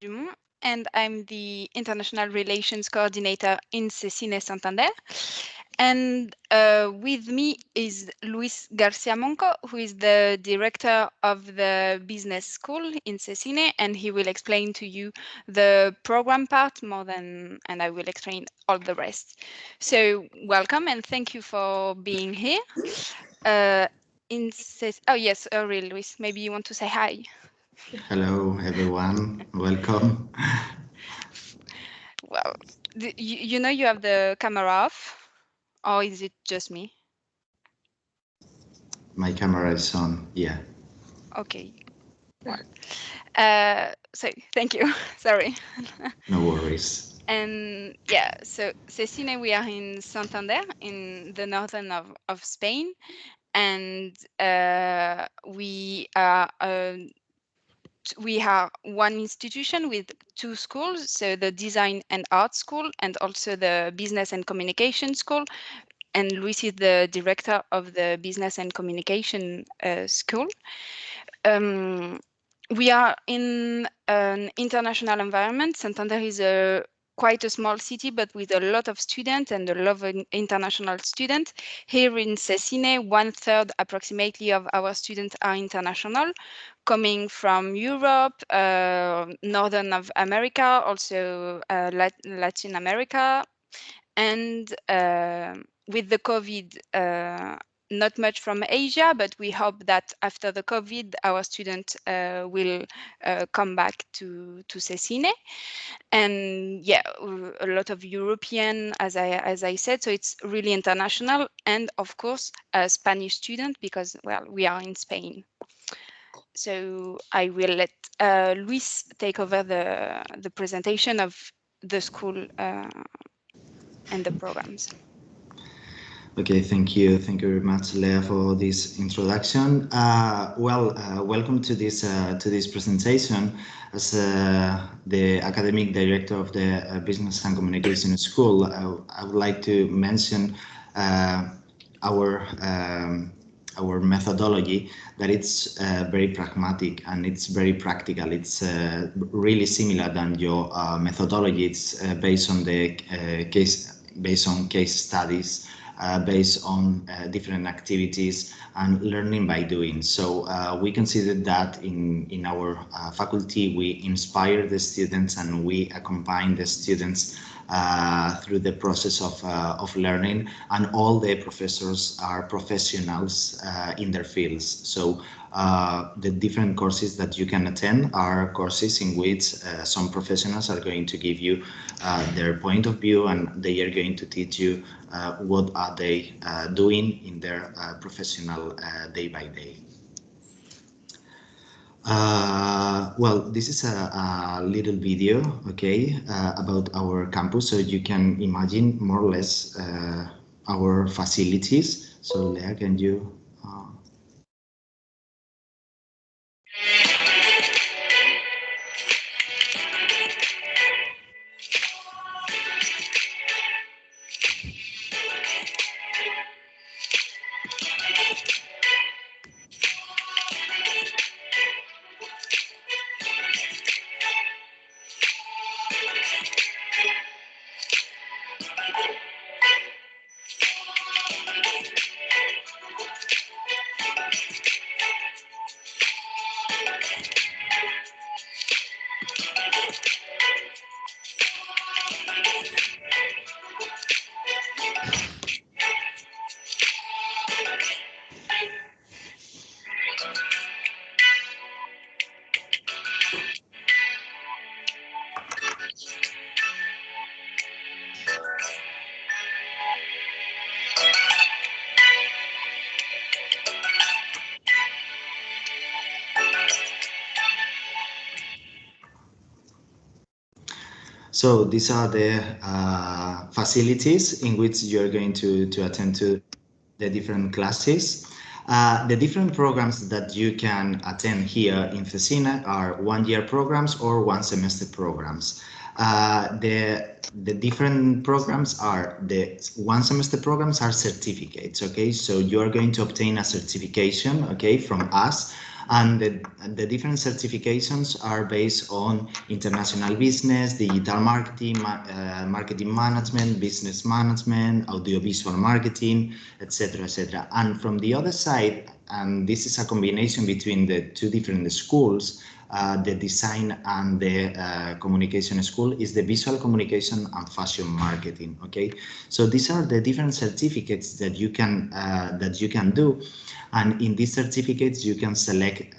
Dumont, and I'm the International Relations Coordinator in Cesine Santander. And with me is Luis Garcia Monco, who is the director of the business school in Cesine, and he will explain to you the program part more than, and I will explain all the rest. So welcome and thank you for being here. Uh, oh yes, really, Luis, maybe you want to say hi. Hello, everyone. Welcome. Well, you know you have the camera off, or is it just me? My camera is on. Yeah, Okay. Well, so thank you. Sorry. no worries. And yeah, so Cecine, we are in Santander, in the northern of Spain, and we have one institution with two schools, so the design and art school and also the business and communication school. And Luis is the director of the business and communication school. Um, we are in an international environment. Santander is quite a small city, but with a lot of students and a lot of international students. Here in Cesine, 1/3 approximately of our students are international, coming from Europe, Northern of America, also Latin America, and with the COVID, not much from Asia, but we hope that after the COVID, our students will come back to Cecine. And yeah, a lot of European, as I said, so it's really international, and of course, a Spanish student because well, we are in Spain. So I will let Luis take over the presentation of the school and the programs. Okay, thank you. Thank you very much, Lea, for this introduction. Welcome to this presentation. As the academic director of the Business and Communication School, I would like to mention our our methodology, that it's very pragmatic and it's very practical. It's really similar than your methodology. It's based on case studies, based on different activities and learning by doing. So we consider that in our faculty, we inspire the students and we accompany the students through the process of learning, and all the professors are professionals in their fields. So the different courses that you can attend are courses in which some professionals are going to give you their point of view, and they are going to teach you what are they doing in their professional day by day. This is a little video, okay, about our campus, so you can imagine more or less our facilities. So, Lea, can you? So these are the facilities in which you're going to attend to the different classes. The different programs that you can attend here in Cesina are one-year programs or one-semester programs. The different programs are, the one-semester programs are certificates, okay? So you are going to obtain a certification, okay, from us, And the different certifications are based on international business, digital marketing, marketing management, business management, audiovisual marketing, etc., etc. And from the other side, and this is a combination between the two different schools, the design and the communication school is the visual communication and fashion marketing. Okay, so these are the different certificates that you can do, and in these certificates you can select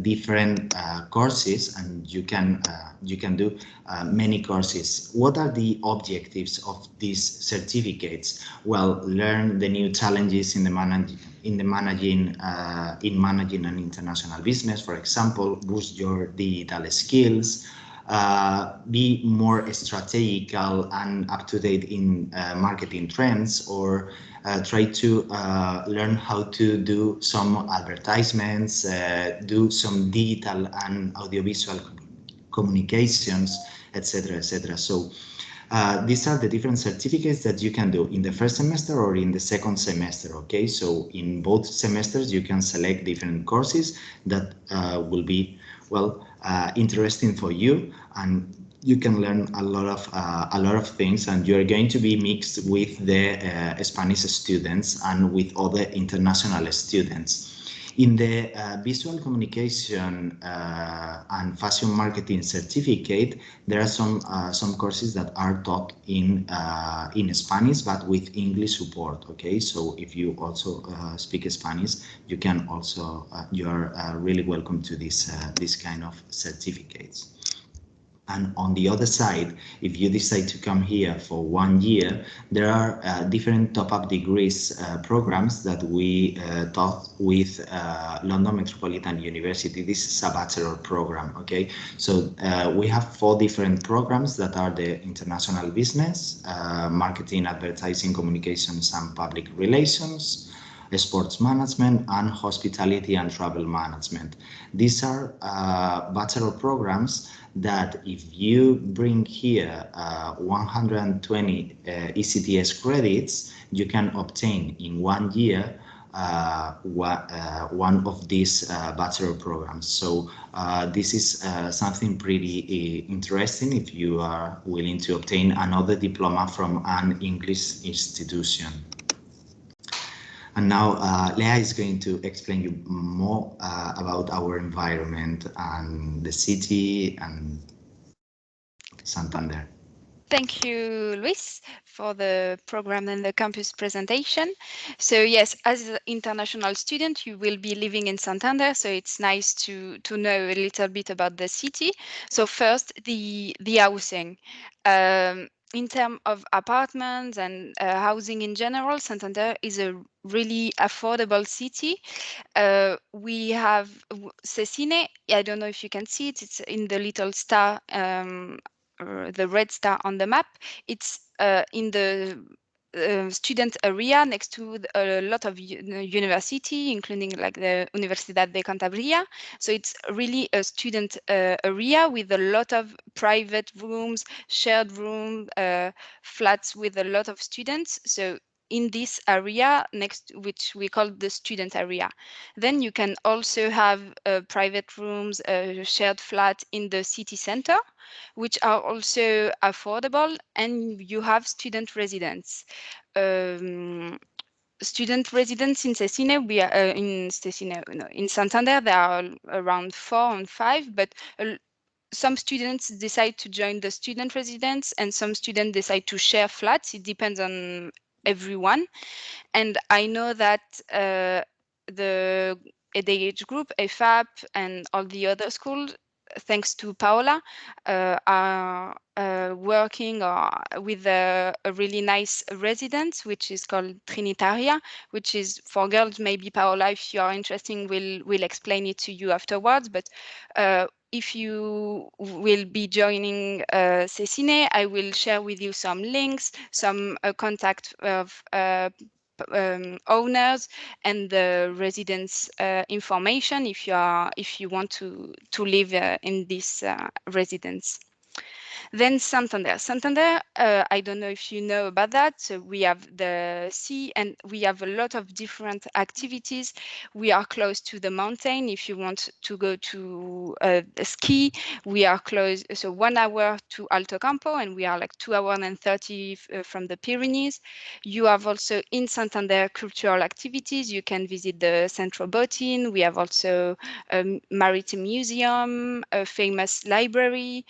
different courses, and you can do many courses. What are the objectives of these certificates? Well, learn the new challenges in the managing an international business, for example, boost your digital skills, be more strategical and up to date in marketing trends, or try to learn how to do some advertisements, do some digital and audiovisual communications, etc., etc. So these are the different certificates that you can do in the first semester or in the second semester. Okay, so in both semesters you can select different courses that will be, well, interesting for you, and you can learn a lot of things, and you're going to be mixed with the Spanish students and with other international students. In the visual communication and fashion marketing certificate, there are some courses that are taught in Spanish, but with English support. Okay, so if you also speak Spanish, you can also you are really welcome to this kind of certificates. And on the other side, if you decide to come here for 1 year, there are different top-up degrees programs that we taught with London Metropolitan University. This is a bachelor program, okay? So we have 4 different programs that are the international business, marketing, advertising, communications, and public relations, sports management, and hospitality and travel management. These are bachelor programs that if you bring here 120 ECTS credits, you can obtain in 1 year one of these bachelor programs. So this is something pretty interesting if you are willing to obtain another diploma from an English institution. And now Lea is going to explain you more about our environment and the city and Santander. Thank you, Luis, for the program and the campus presentation. So yes, as an international student, you will be living in Santander, so it's nice to know a little bit about the city. So first, the housing. In terms of apartments and housing in general, Santander is a really affordable city. We have Cesine. I don't know if you can see it. It's in the little star, the red star on the map. It's in the student area next to a lot of university, including like the Universidad de Cantabria. So it's really a student area with a lot of private rooms, shared room, flats with a lot of students. So in this area next, which we call the student area. Then you can also have private rooms, shared flat in the city center, which are also affordable, and you have student residents. Student residents in Cesine, we are in Cesine, no, in Santander, there are around 4 and 5, but some students decide to join the student residence and some students decide to share flats. It depends on everyone. And I know that the ADH group, AFAP, and all the other schools, thanks to Paola, are working with a really nice residence, which is called Trinitaria, which is for girls. Maybe Paola, if you are interested, will explain it to you afterwards. But if you will be joining Cecine, I will share with you some links, some contact of owners and the residents information if you want to live in this residence. Then Santander. Santander, I don't know if you know about that. So we have the sea and we have a lot of different activities. We are close to the mountain. If you want to go to ski, we are close. So 1 hour to Alto Campo, and we are like 2 hours and 30 from the Pyrenees. You have also in Santander cultural activities. You can visit the Central Botin. We have also a maritime museum, a famous library.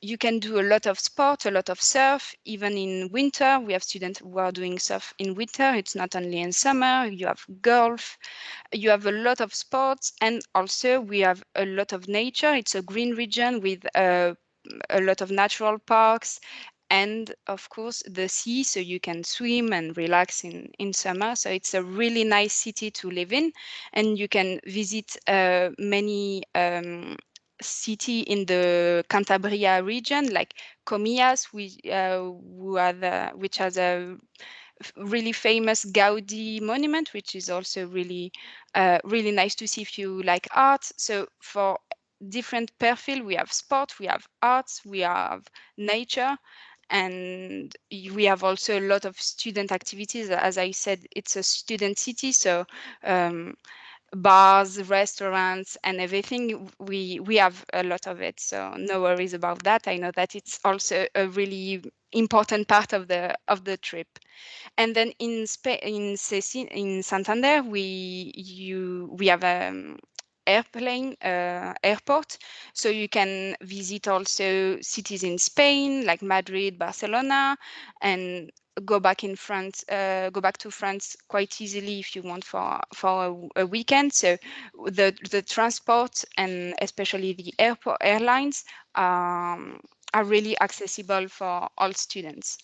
You can do a lot of sport, a lot of surf, even in winter. We have students who are doing surf in winter. It's not only in summer. You have golf. You have a lot of sports, and also we have a lot of nature. It's a green region with a lot of natural parks and of course the sea, so you can swim and relax in summer. So it's a really nice city to live in, and you can visit many city in the Cantabria region, like Comillas, which has a really famous Gaudi monument, which is also really nice to see if you like art. So for different perfil, we have sport, we have arts, we have nature, and we have also a lot of student activities. As I said, it's a student city, so bars, restaurants, and everything. We have a lot of it, so no worries about that. I know that it's also a really important part of the trip. And then in Cesine, in Santander, we have airport, so you can visit also cities in Spain like Madrid, Barcelona, and go back to France quite easily if you want for a weekend. So the transport and especially the airlines are really accessible for all students.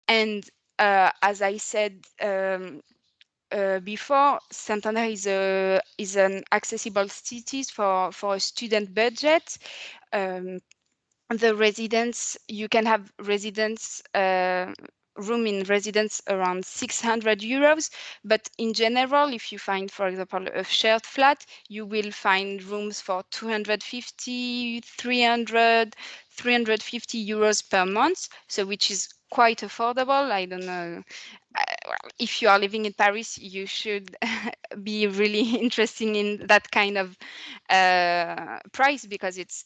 And as I said before, Santander is an accessible city for a student budget. Um, the residence, you can have residence room in residence around 600 euros, but in general, if you find, for example, a shared flat, you will find rooms for 250, 300, 350 euros per month, so which is quite affordable. I don't know. Well, if you are living in Paris, you should be really interested in that kind of price, because it's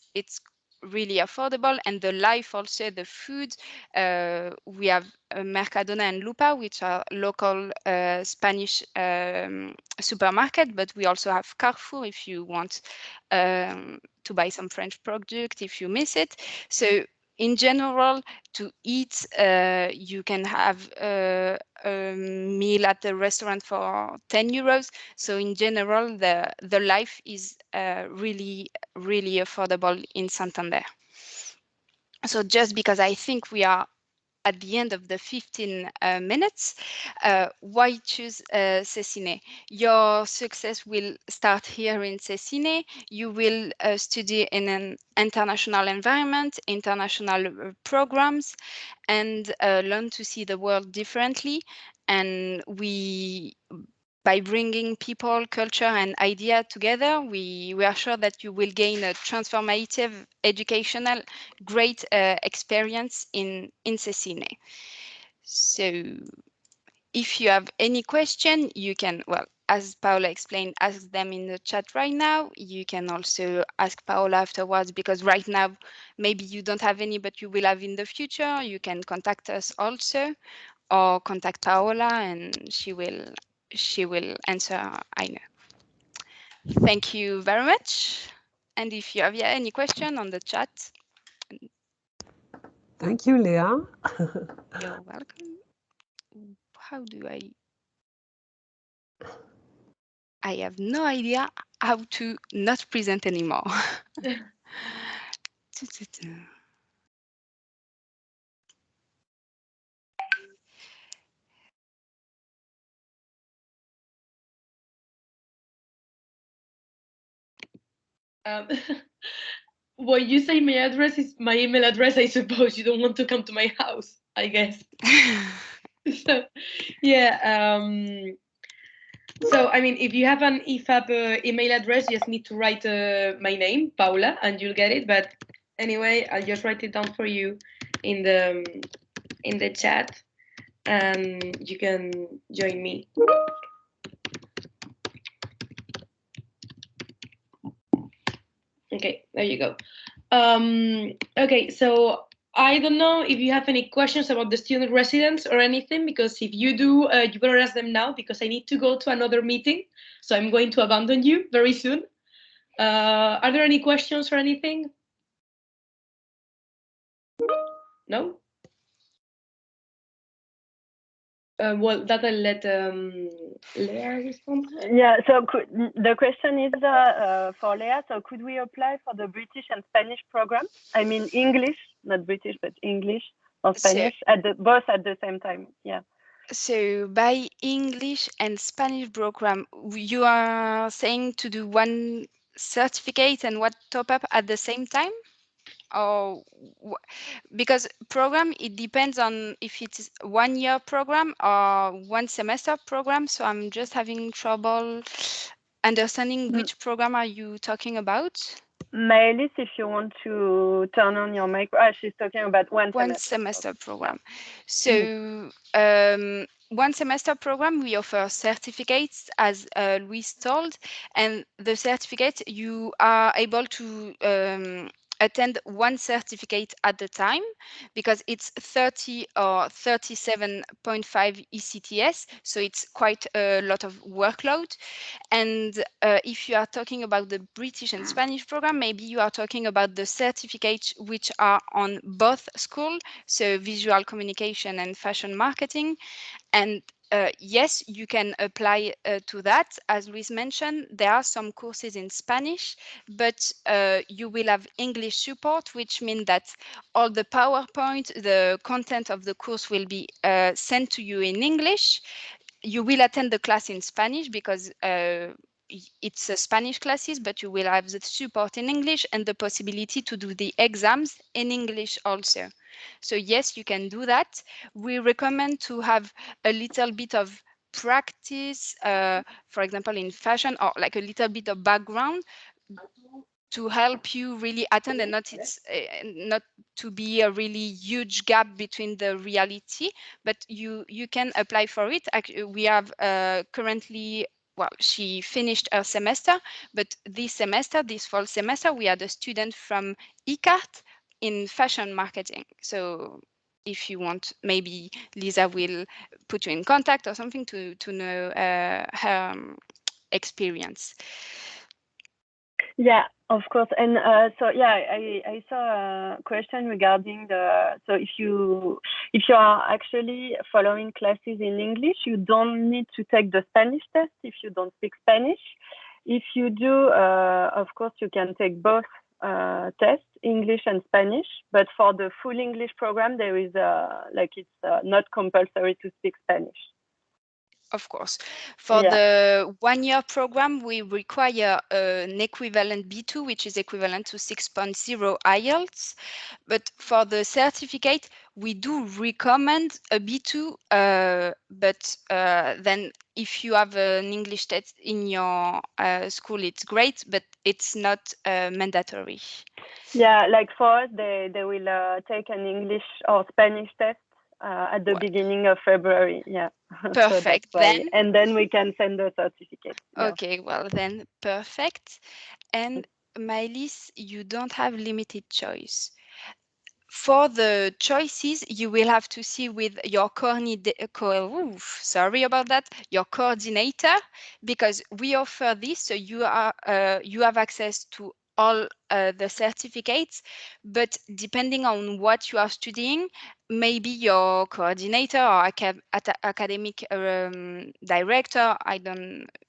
really affordable, and the life also, the food. We have Mercadona and Lupa, which are local Spanish supermarket, but we also have Carrefour if you want to buy some French product if you miss it. So in general, to eat, you can have a meal at the restaurant for 10 euros. So in general, the life is really affordable in Santander. So just because I think we are at the end of the 15 minutes, why choose Cesine? Your success will start here in Cesine. You will study in an international environment, international programs, and learn to see the world differently. And by bringing people, culture, and idea together, we are sure that you will gain a transformative, educational, great experience in Cesine. So if you have any question, you can, well, as Paola explained, ask them in the chat right now. You can also ask Paola afterwards, because right now, maybe you don't have any, but you will have in the future. You can contact us also, or contact Paola, and she will answer, I know. Thank you very much. And if you have any question on the chat, Thank you, Leah. you're welcome. How do I have no idea how to not present anymore. Um, well, you say my address is my email address. I suppose you don't want to come to my house, I guess. So, yeah. So, I mean, if you have an IFAB email address, you just need to write my name, Paula, and you'll get it. But Anyway, I'll just write it down for you in the chat, and you can join me. Okay, there you go. Okay, so I don't know if you have any questions about the student residence or anything, because if you do, you better ask them now, because I need to go to another meeting. So I'm going to abandon you very soon. Are there any questions or anything? No? Well, that I'll let Leah respond. Yeah, so the question is for Leah. So could we apply for the British and Spanish program? I mean English, not British, but English or Spanish both at the same time. Yeah. So by English and Spanish program, you are saying to do one certificate and what top up at the same time? Or because program, it depends on if it's 1 year program or 1 semester program. So I'm just having trouble understanding which program are you talking about? Maëlys, if you want to turn on your mic. She's talking about one semester program. Yeah. So 1 semester program, we offer certificates, as Louise told, and the certificate, you are able to attend 1 certificate at a time, because it's 30 or 37.5 ECTS, so it's quite a lot of workload. And if you are talking about the British and Spanish program, maybe you are talking about the certificates which are on both school, so visual communication and fashion marketing. And yes, you can apply to that. As Luis mentioned, there are some courses in Spanish, but you will have English support, which means that all the PowerPoint, the content of the course will be sent to you in English. You will attend the class in Spanish because it's a Spanish classes, but you will have the support in English and the possibility to do the exams in English also. So yes, you can do that. We recommend to have a little bit of practice, for example, in fashion, or like a little bit of background to help you really attend, and not to be a really huge gap between the reality, but you can apply for it. We have currently, well, she finished her semester, but this fall semester, we had a student from ICART in fashion marketing. So if you want, maybe Lisa will put you in contact or something to know her experience. Yeah, of course. And so yeah, I saw a question regarding so if you are actually following classes in English, you don't need to take the Spanish test if you don't speak Spanish. If you do, of course, you can take both tests, English and Spanish. But for the full English program, there is it's not compulsory to speak Spanish. Of course. For the 1 year program, we require an equivalent B2, which is equivalent to 6.0 IELTS. But for the certificate, we do recommend a B2, but then if you have an English test in your school, it's great, but it's not mandatory. Yeah, like for us, they will take an English or Spanish test at the beginning of February. Yeah. Perfect. So then, and then we can send the certificate. Yeah. Okay, well then, perfect. And Maëlys, you don't have limited choice. For the choices, you will have to see with your sorry about that, your coordinator, because we offer this, so you have access to all the certificates, but depending on what you are studying, maybe your coordinator or academic director,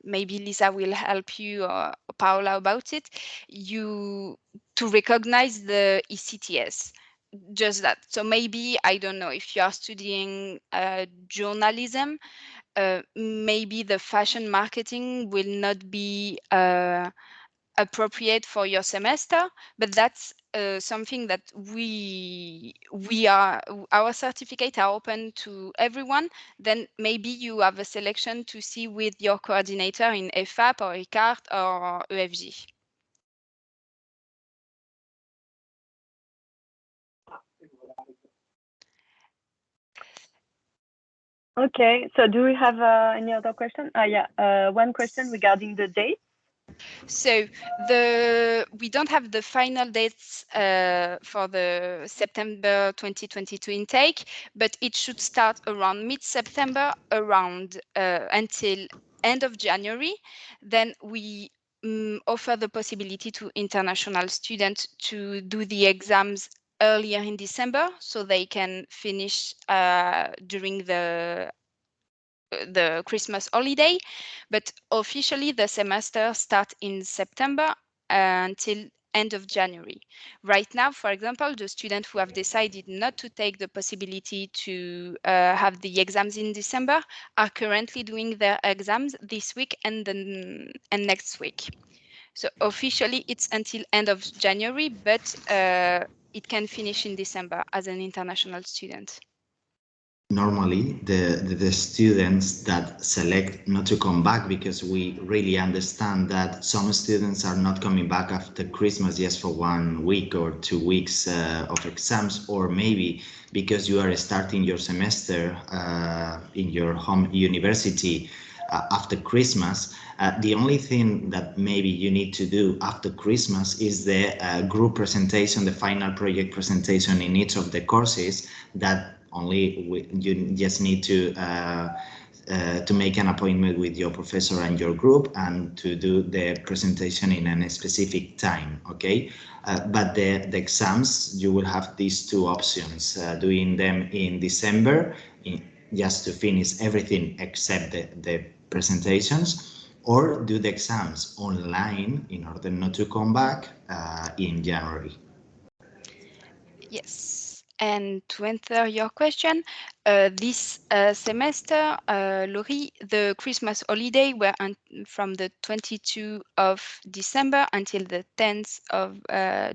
maybe Lisa will help you or Paola about it, to recognize the ECTS. Just that. So maybe, I don't know, if you are studying journalism, maybe the fashion marketing will not be appropriate for your semester, but that's something that our certificate are open to everyone. Then maybe you have a selection to see with your coordinator in EFAP or ICART or EFG. Okay, so do we have any other question? Yeah, one question regarding the date. So we don't have the final dates for the September 2022 intake, but it should start around mid-September, around until end of January. Then we offer the possibility to international students to do the exams earlier in December, so they can finish during the Christmas holiday, but officially the semester starts in September until end of January. Right now, for example, the students who have decided not to take the possibility to have the exams in December are currently doing their exams this week and next week. So officially it's until end of January, but it can finish in December as an international student. Normally the students that select not to come back, because we really understand that some students are not coming back after Christmas just for 1 week or 2 weeks of exams, or maybe because you are starting your semester in your home university after Christmas. The only thing that maybe you need to do after Christmas is the group presentation, the final project presentation in each of the courses. That only you just need to make an appointment with your professor and your group and to do the presentation in a specific time, okay? But the exams, you will have these two options, doing them in December, just to finish everything except the presentations, or do the exams online in order not to come back in January. Yes, and to answer your question, this semester, Laurie, the Christmas holiday were from the 22 of December until the 10th of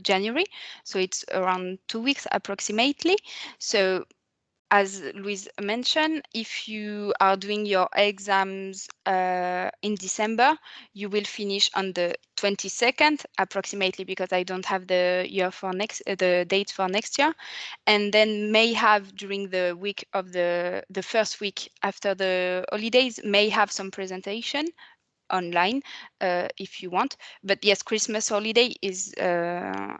January, so it's around 2 weeks approximately. So as Louise mentioned, if you are doing your exams in December, you will finish on the 22nd approximately, because I don't have the date for next year, and then may have during the week of the first week after the holidays, may have some presentation online if you want. But yes, Christmas holiday is the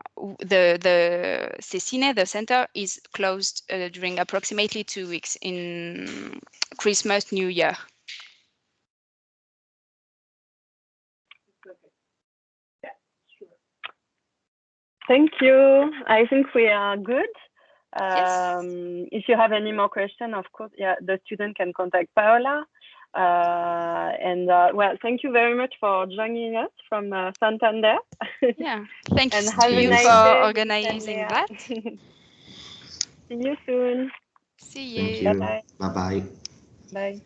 Cesine, the center, is closed during approximately 2 weeks in Christmas, New Year. Thank you. I think we are good. Yes. If you have any more questions, of course, yeah, the student can contact Paola. Well, thank you very much for joining us from Santander. Yeah, thanks and to have a you nice for day, organizing that. See you soon. See Thank you. you. Bye-bye. Bye-bye. Bye.